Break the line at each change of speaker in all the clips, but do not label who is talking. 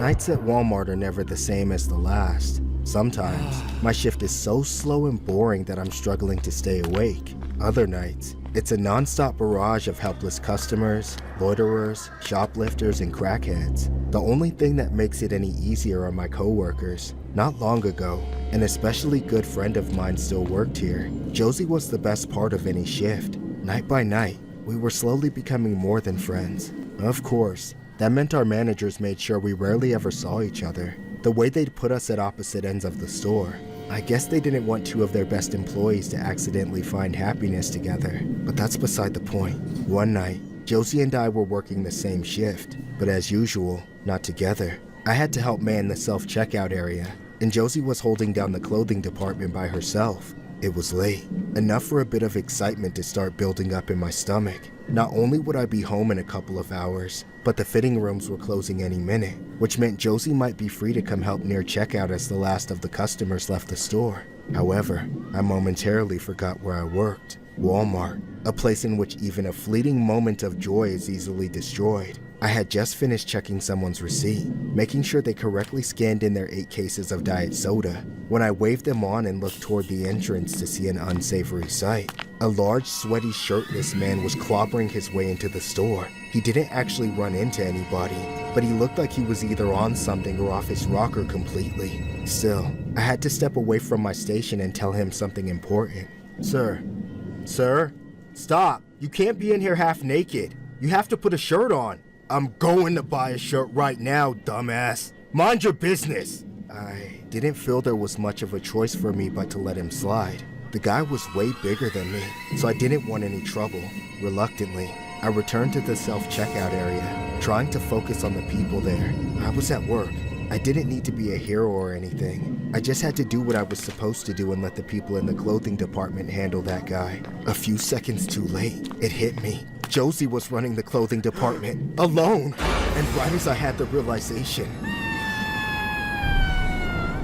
Nights at Walmart are never the same as the last. Sometimes, my shift is so slow and boring that I'm struggling to stay awake. Other nights, it's a non-stop barrage of helpless customers, loiterers, shoplifters, and crackheads. The only thing that makes it any easier are my coworkers. Not long ago, an especially good friend of mine still worked here. Josie was the best part of any shift. Night by night, we were slowly becoming more than friends. Of course, that meant our managers made sure we rarely ever saw each other. The way they'd put us at opposite ends of the store. I guess they didn't want two of their best employees to accidentally find happiness together, but that's beside the point. One night, Josie and I were working the same shift, but as usual, not together. I had to help man the self-checkout area, and Josie was holding down the clothing department by herself. It was late, enough for a bit of excitement to start building up in my stomach. Not only would I be home in a couple of hours, but the fitting rooms were closing any minute, which meant Josie might be free to come help near checkout as the last of the customers left the store. However, I momentarily forgot where I worked. Walmart, a place in which even a fleeting moment of joy is easily destroyed. I had just finished checking someone's receipt, making sure they correctly scanned in their 8 cases of diet soda, when I waved them on and looked toward the entrance to see an unsavory sight. A large, sweaty, shirtless man was clobbering his way into the store. He didn't actually run into anybody, but he looked like he was either on something or off his rocker completely. Still, I had to step away from my station and tell him something important. Sir, stop. You can't be in here half naked. You have to put a shirt on. I'm going to buy a shirt right now, dumbass. Mind your business. I didn't feel there was much of a choice for me but to let him slide. The guy was way bigger than me, so I didn't want any trouble. Reluctantly, I returned to the self-checkout area, trying to focus on the people there. I was at work. I didn't need to be a hero or anything. I just had to do what I was supposed to do and let the people in the clothing department handle that guy. A few seconds too late, it hit me. Josie was running the clothing department, alone. And right as I had the realization,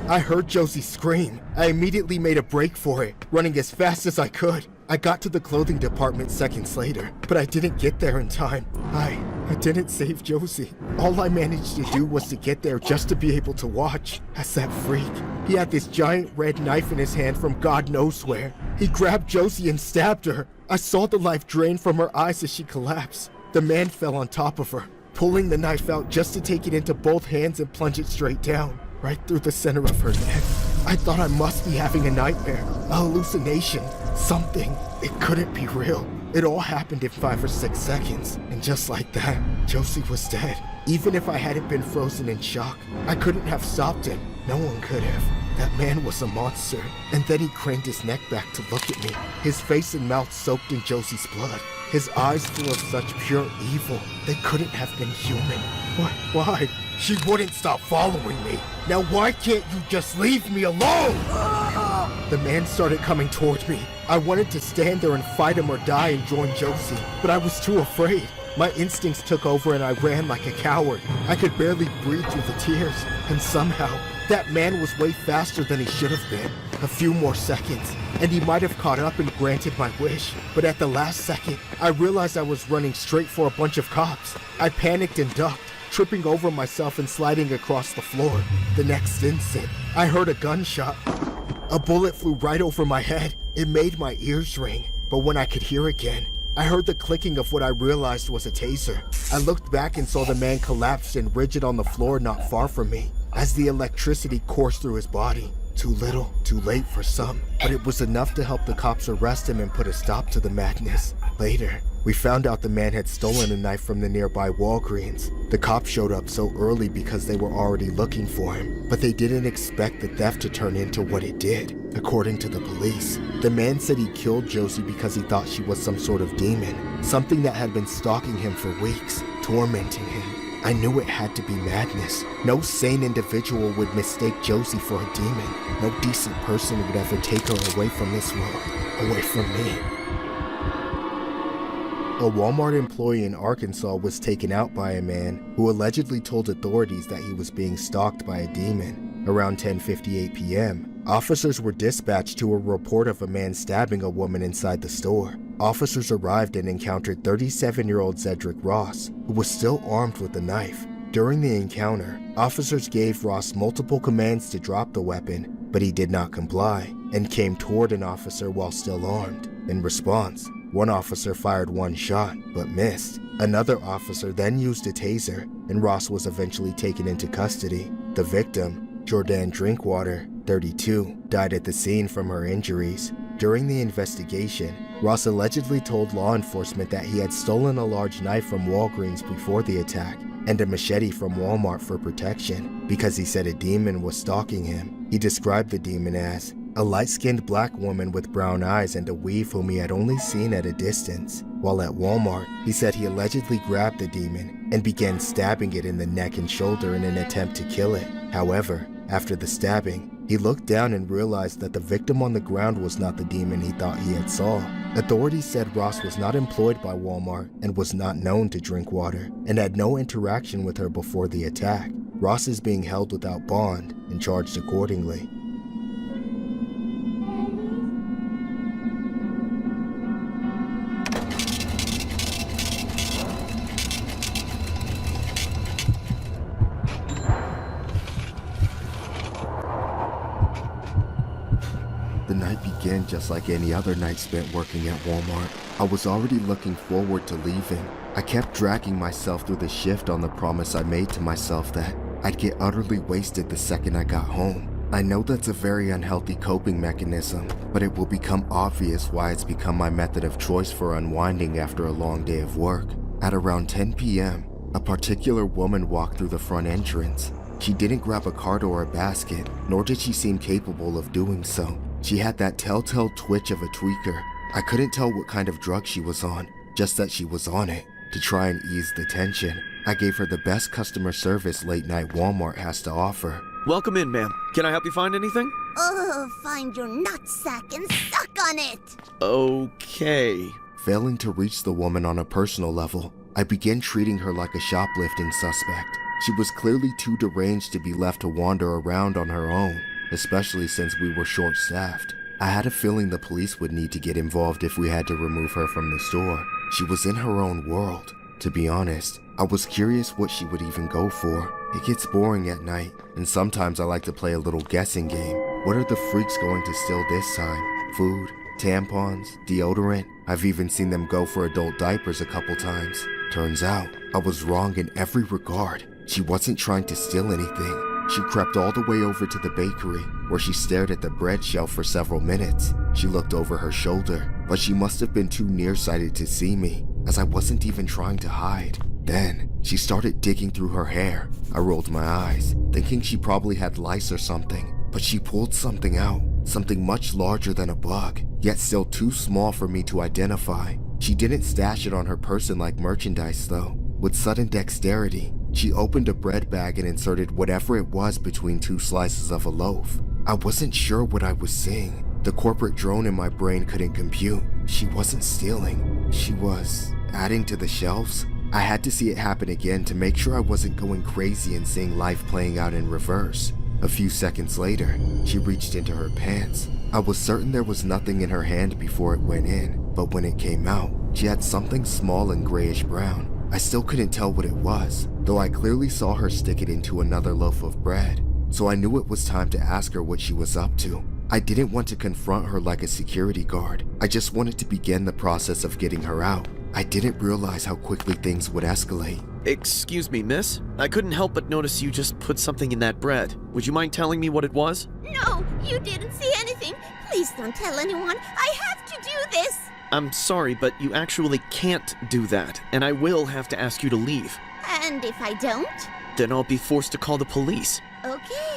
I heard Josie scream. I immediately made a break for it, running as fast as I could. I got to the clothing department seconds later, but I didn't get there in time. I didn't save Josie. All I managed to do was to get there just to be able to watch as that freak. He had this giant red knife in his hand from God knows where. He grabbed Josie and stabbed her. I saw the life drain from her eyes as she collapsed. The man fell on top of her, pulling the knife out just to take it into both hands and plunge it straight down, right through the center of her neck. I thought I must be having a nightmare, a hallucination, something. It couldn't be real. It all happened in 5 or 6 seconds, and just like that, Josie was dead. Even if I hadn't been frozen in shock, I couldn't have stopped him. No one could have. That man was a monster. And then he craned his neck back to look at me, his face and mouth soaked in Josie's blood, his eyes full of such pure evil. They couldn't have been human. Why? She wouldn't stop following me. Now why can't you just leave me alone? The man started coming toward me. I wanted to stand there and fight him or die and join Josie, but I was too afraid. My instincts took over and I ran like a coward. I could barely breathe through the tears, and somehow, that man was way faster than he should have been. A few more seconds, and he might have caught up and granted my wish. But at the last second, I realized I was running straight for a bunch of cops. I panicked and ducked, tripping over myself and sliding across the floor. The next instant, I heard a gunshot. A bullet flew right over my head. It made my ears ring, but when I could hear again, I heard the clicking of what I realized was a taser. I looked back and saw the man collapsed and rigid on the floor not far from me, as the electricity coursed through his body. Too little, too late for some, but it was enough to help the cops arrest him and put a stop to the madness. Later, we found out the man had stolen a knife from the nearby Walgreens. The cops showed up so early because they were already looking for him, but they didn't expect the theft to turn into what it did. According to the police, the man said he killed Josie because he thought she was some sort of demon, something that had been stalking him for weeks, tormenting him. I knew it had to be madness. No sane individual would mistake Josie for a demon. No decent person would ever take her away from this world, away from me. A Walmart employee in Arkansas was taken out by a man who allegedly told authorities that he was being stalked by a demon. Around 10:58 p.m., officers were dispatched to a report of a man stabbing a woman inside the store. Officers arrived and encountered 37-year-old Cedric Ross, who was still armed with a knife. During the encounter, officers gave Ross multiple commands to drop the weapon, but he did not comply and came toward an officer while still armed. In response, one officer fired one shot, but missed. Another officer then used a taser, and Ross was eventually taken into custody. The victim, Jordan Drinkwater, 32, died at the scene from her injuries. During the investigation, Ross allegedly told law enforcement that he had stolen a large knife from Walgreens before the attack and a machete from Walmart for protection because he said a demon was stalking him. He described the demon as a light-skinned black woman with brown eyes and a weave whom he had only seen at a distance. While at Walmart, he said he allegedly grabbed the demon and began stabbing it in the neck and shoulder in an attempt to kill it. However, after the stabbing, he looked down and realized that the victim on the ground was not the demon he thought he had saw. Authorities said Ross was not employed by Walmart and was not known to Drinkwater and had no interaction with her before the attack. Ross is being held without bond and charged accordingly. The night began just like any other night spent working at Walmart. I was already looking forward to leaving. I kept dragging myself through the shift on the promise I made to myself that I'd get utterly wasted the second I got home. I know that's a very unhealthy coping mechanism, but it will become obvious why it's become my method of choice for unwinding after a long day of work. At around 10 p.m., a particular woman walked through the front entrance. She didn't grab a cart or a basket, nor did she seem capable of doing so. She had that telltale twitch of a tweaker. I couldn't tell what kind of drug she was on, just that she was on it. To try and ease the tension, I gave her the best customer service late night Walmart has to offer.
Welcome in, ma'am. Can I help you find anything?
Oh, find your nutsack and suck on it!
Okay.
Failing to reach the woman on a personal level, I began treating her like a shoplifting suspect. She was clearly too deranged to be left to wander around on her own, especially since we were short-staffed. I had a feeling the police would need to get involved if we had to remove her from the store. She was in her own world. To be honest, I was curious what she would even go for. It gets boring at night, and sometimes I like to play a little guessing game. What are the freaks going to steal this time? Food? Tampons? Deodorant? I've even seen them go for adult diapers a couple times. Turns out, I was wrong in every regard. She wasn't trying to steal anything. She crept all the way over to the bakery, where she stared at the bread shelf for several minutes. She looked over her shoulder, but she must have been too nearsighted to see me, as I wasn't even trying to hide. Then, she started digging through her hair. I rolled my eyes, thinking she probably had lice or something, but she pulled something out, something much larger than a bug, yet still too small for me to identify. She didn't stash it on her person like merchandise though. With sudden dexterity, she opened a bread bag and inserted whatever it was between two slices of a loaf. I wasn't sure what I was seeing. The corporate drone in my brain couldn't compute. She wasn't stealing. She was adding to the shelves. I had to see it happen again to make sure I wasn't going crazy and seeing life playing out in reverse. A few seconds later, she reached into her pants. I was certain there was nothing in her hand before it went in, but when it came out, she had something small and grayish brown. I still couldn't tell what it was, though I clearly saw her stick it into another loaf of bread, so I knew it was time to ask her what she was up to. I didn't want to confront her like a security guard. I just wanted to begin the process of getting her out. I didn't realize how quickly things would escalate.
Excuse me, miss? I couldn't help but notice you just put something in that bread. Would you mind telling me what it was?
No, you didn't see anything. Please don't tell anyone. I have to do this.
I'm sorry, but you actually can't do that, and I will have to ask you to leave.
And if I don't?
Then I'll be forced to call the police.
Okay.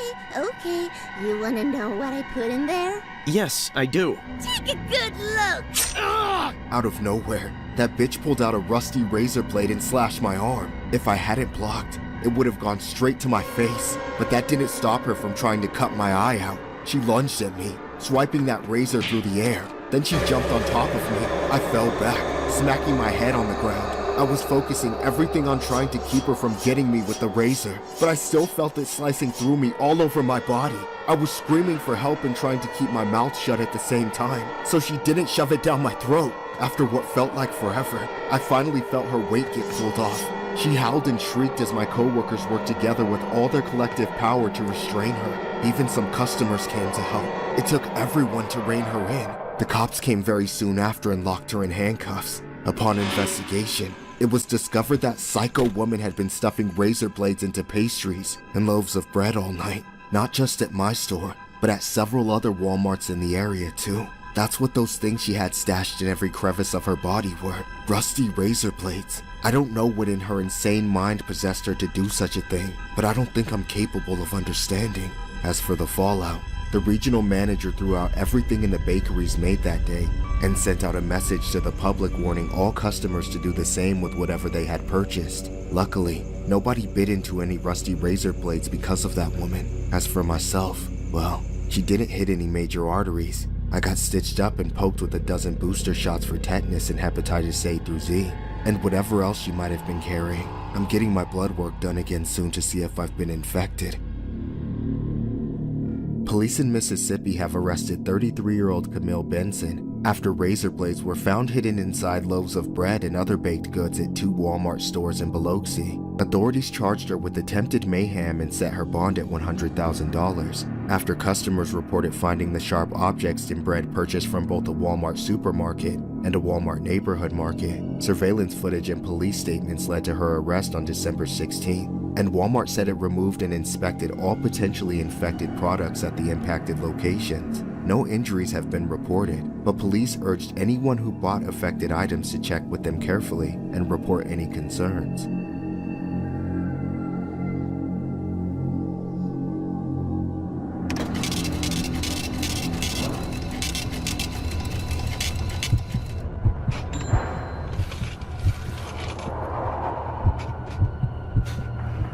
You wanna know what I put in there?
Yes, I do.
Take a good look.
Out of nowhere, that bitch pulled out a rusty razor blade and slashed my arm. If I hadn't blocked, it would have gone straight to my face, but that didn't stop her from trying to cut my eye out. She lunged at me, swiping that razor through the air. Then she jumped on top of me. I fell back, smacking my head on the ground. I was focusing everything on trying to keep her from getting me with the razor, but I still felt it slicing through me all over my body. I was screaming for help and trying to keep my mouth shut at the same time, so she didn't shove it down my throat. After what felt like forever, I finally felt her weight get pulled off. She howled and shrieked as my coworkers worked together with all their collective power to restrain her. Even some customers came to help. It took everyone to rein her in. The cops came very soon after and locked her in handcuffs. Upon investigation, it was discovered that psycho woman had been stuffing razor blades into pastries and loaves of bread all night. Not just at my store, but at several other Walmarts in the area too. That's what those things she had stashed in every crevice of her body were. Rusty razor blades. I don't know what in her insane mind possessed her to do such a thing, but I don't think I'm capable of understanding. As for the fallout, the regional manager threw out everything in the bakeries made that day and sent out a message to the public warning all customers to do the same with whatever they had purchased. Luckily, nobody bit into any rusty razor blades because of that woman. As for myself, well, she didn't hit any major arteries. I got stitched up and poked with a dozen booster shots for tetanus and hepatitis A through Z, and whatever else she might have been carrying. I'm getting my blood work done again soon to see if I've been infected. Police in Mississippi have arrested 33-year-old Camille Benson after razor blades were found hidden inside loaves of bread and other baked goods at 2 Walmart stores in Biloxi. Authorities charged her with attempted mayhem and set her bond at $100,000 after customers reported finding the sharp objects in bread purchased from both a Walmart supermarket and a Walmart neighborhood market. Surveillance footage and police statements led to her arrest on December 16, and Walmart said it removed and inspected all potentially infected products at the impacted locations. No injuries have been reported, but police urged anyone who bought affected items to check with them carefully and report any concerns.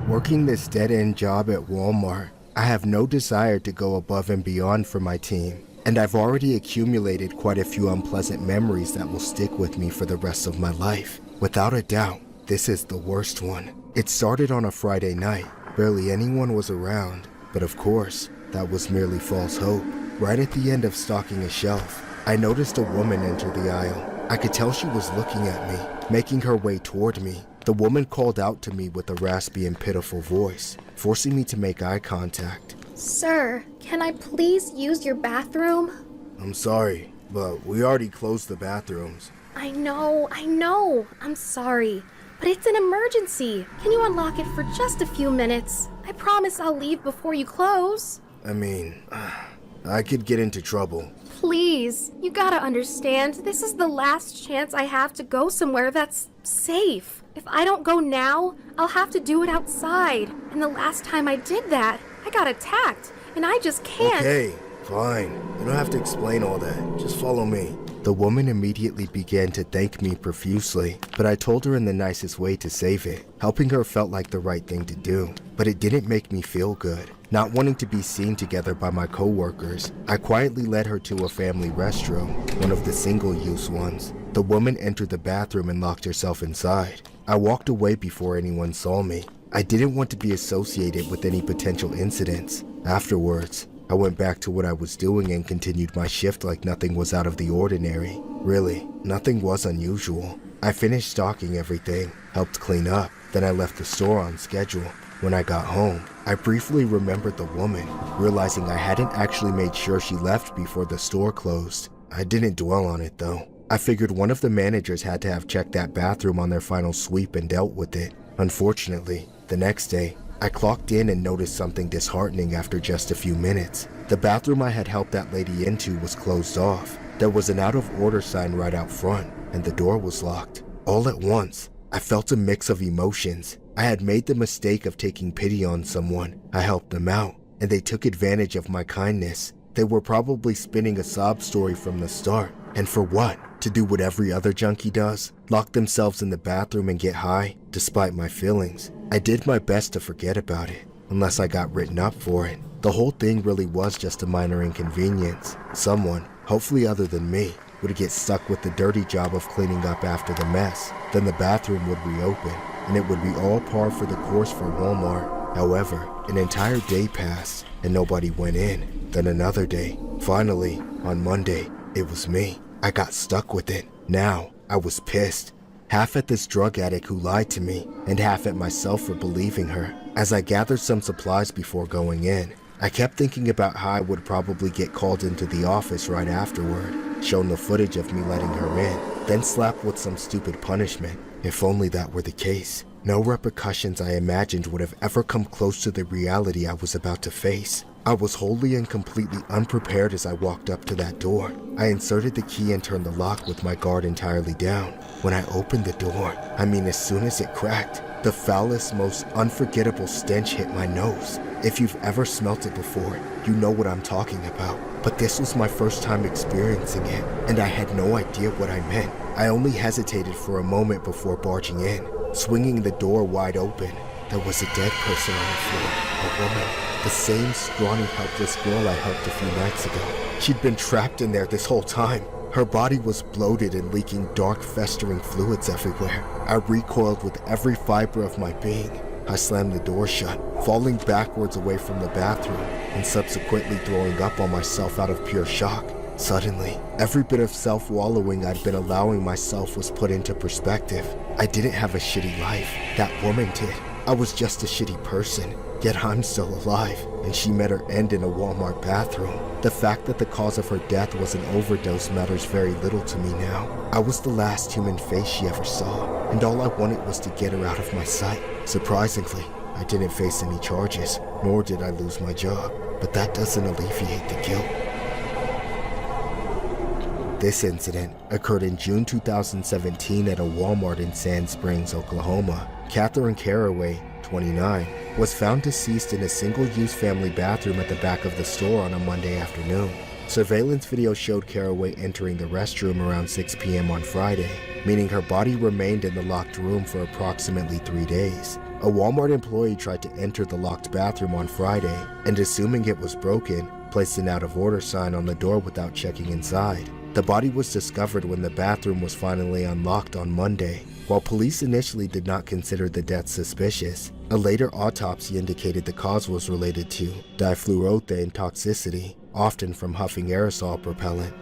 Working this dead-end job at Walmart, I have no desire to go above and beyond for my team, and I've already accumulated quite a few unpleasant memories that will stick with me for the rest of my life. Without a doubt, this is the worst one. It started on a Friday night. Barely anyone was around, but of course, that was merely false hope. Right at the end of stocking a shelf, I noticed a woman enter the aisle. I could tell she was looking at me, making her way toward me. The woman called out to me with a raspy and pitiful voice, forcing me to make eye contact.
Sir, can I please use your bathroom?
I'm sorry, but we already closed the bathrooms.
I know. I'm sorry. But it's an emergency. Can you unlock it for just a few minutes? I promise I'll leave before you close.
I mean, I could get into trouble.
Please, you gotta understand, this is the last chance I have to go somewhere that's safe. If I don't go now, I'll have to do it outside. And the last time I did that, I got attacked, and I just can't.
Okay, fine. You don't have to explain all that. Just follow me. The woman immediately began to thank me profusely, but I told her in the nicest way to save it. Helping her felt like the right thing to do, but it didn't make me feel good. Not wanting to be seen together by my coworkers, I quietly led her to a family restroom, one of the single-use ones. The woman entered the bathroom and locked herself inside. I walked away before anyone saw me. I didn't want to be associated with any potential incidents. Afterwards, I went back to what I was doing and continued my shift like nothing was out of the ordinary. Really, nothing was unusual. I finished stocking everything, helped clean up, then I left the store on schedule. When I got home, I briefly remembered the woman, realizing I hadn't actually made sure she left before the store closed. I didn't dwell on it though. I figured one of the managers had to have checked that bathroom on their final sweep and dealt with it. Unfortunately, the next day, I clocked in and noticed something disheartening after just a few minutes. The bathroom I had helped that lady into was closed off. There was an out of order sign right out front, and the door was locked. All at once, I felt a mix of emotions. I had made the mistake of taking pity on someone. I helped them out, and they took advantage of my kindness. They were probably spinning a sob story from the start. And for what? To do what every other junkie does? Lock themselves in the bathroom and get high, despite my feelings. I did my best to forget about it, unless I got written up for it. The whole thing really was just a minor inconvenience. Someone, hopefully other than me, would get stuck with the dirty job of cleaning up after the mess. Then the bathroom would reopen, and it would be all par for the course for Walmart. However, an entire day passed, and nobody went in. Then another day. Finally, on Monday, it was me. I got stuck with it. Now, I was pissed. half at this drug addict who lied to me, and half at myself for believing her. As I gathered some supplies before going in, I kept thinking about how I would probably get called into the office right afterward, shown the footage of me letting her in, then slapped with some stupid punishment. If only that were the case. No repercussions I imagined would have ever come close to the reality I was about to face. I was wholly and completely unprepared as I walked up to that door. I inserted the key and turned the lock with my guard entirely down. When I opened the door, as soon as it cracked, the foulest, most unforgettable stench hit my nose. If you've ever smelt it before, you know what I'm talking about. But this was my first time experiencing it, and I had no idea what I meant. I only hesitated for a moment before barging in. Swinging the door wide open, there was a dead person on the floor, a woman. The same scrawny, helpless girl I helped a few nights ago. She'd been trapped in there this whole time. Her body was bloated and leaking dark, festering fluids everywhere. I recoiled with every fiber of my being. I slammed the door shut, falling backwards away from the bathroom, and subsequently throwing up on myself out of pure shock. Suddenly, every bit of self-wallowing I'd been allowing myself was put into perspective. I didn't have a shitty life. That woman did. I was just a shitty person. Yet I'm still alive, and she met her end in a Walmart bathroom. The fact that the cause of her death was an overdose matters very little to me now. I was the last human face she ever saw, and all I wanted was to get her out of my sight. Surprisingly, I didn't face any charges, nor did I lose my job, but that doesn't alleviate the guilt. This incident occurred in June 2017 at a Walmart in Sand Springs, Oklahoma. Catherine Caraway, 29, was found deceased in a single-use family bathroom at the back of the store on a Monday afternoon. Surveillance video showed Caraway entering the restroom around 6 p.m. on Friday, meaning her body remained in the locked room for approximately 3 days. A Walmart employee tried to enter the locked bathroom on Friday, and assuming it was broken, placed an out-of-order sign on the door without checking inside. The body was discovered when the bathroom was finally unlocked on Monday. While police initially did not consider the death suspicious, a later autopsy indicated the cause was related to difluoroethane toxicity, often from huffing aerosol propellant.